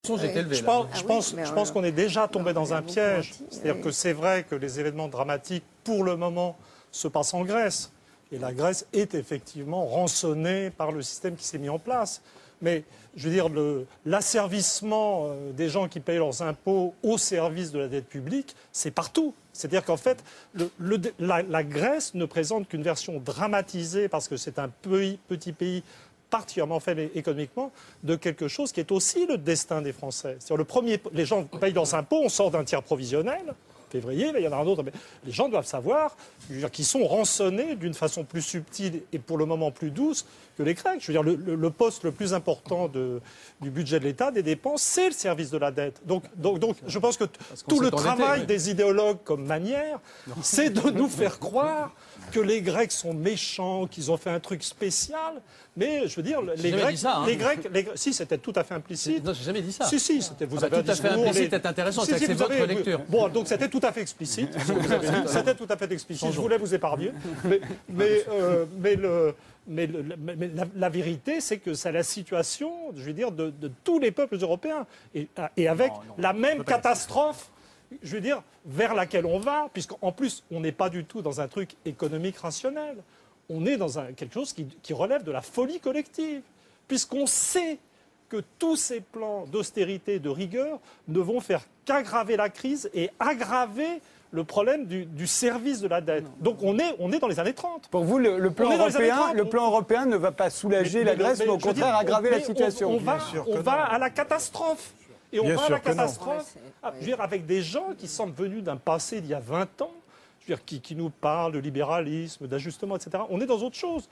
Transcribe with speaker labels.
Speaker 1: Je pense qu'on est déjà tombé dans un piège. C'est-à-dire que c'est vrai que les événements dramatiques, pour le moment, se passent en Grèce. Et la Grèce est effectivement rançonnée par le système qui s'est mis en place. Mais, je veux dire, l'asservissement des gens qui payent leurs impôts au service de la dette publique, c'est partout. C'est-à-dire qu'en fait, la Grèce ne présente qu'une version dramatisée, parce que c'est un petit pays particulièrement faible économiquement, de quelque chose qui est aussi le destin des Français. C'est-à-dire les gens payent leurs impôts, on sort d'un tiers provisionnel, février, mais il y en a un autre. Mais les gens doivent savoir qu'ils sont rançonnés d'une façon plus subtile et pour le moment plus douce que les Grecs. Je veux dire, le poste le plus important du budget de l'État, des dépenses, c'est le service de la dette. Donc je pense que tout le travail des idéologues comme Manière, c'est de nous faire croire que les Grecs sont méchants, qu'ils ont fait un truc spécial. Mais je veux dire, les Grecs, si, c'était tout à fait implicite.
Speaker 2: Non, j'ai jamais dit ça.
Speaker 1: Si, vous avez
Speaker 2: tout à fait implicite, c'est intéressant, c'est votre lecture.
Speaker 1: Bon, donc c'était tout à fait explicite. C'était tout à fait explicite. Je voulais vous épargner. Mais la vérité, c'est que c'est la situation, je veux dire, de tous les peuples européens. Et avec la même catastrophe, je veux dire, vers laquelle on va, puisqu'en plus, on n'est pas du tout dans un truc économique rationnel. On est dans quelque chose qui relève de la folie collective, puisqu'on sait que tous ces plans d'austérité, de rigueur, ne vont faire qu'aggraver la crise et aggraver le problème du service de la dette. Donc on est dans les années 30.
Speaker 3: Pour vous, le plan européen ne va pas soulager la Grèce, mais au contraire aggraver la situation.
Speaker 1: On va à la catastrophe. Et on va à la catastrophe je veux dire, avec des gens qui semblent venus d'un passé d'il y a 20 ans, je veux dire, qui nous parlent de libéralisme, d'ajustement, etc. On est dans autre chose.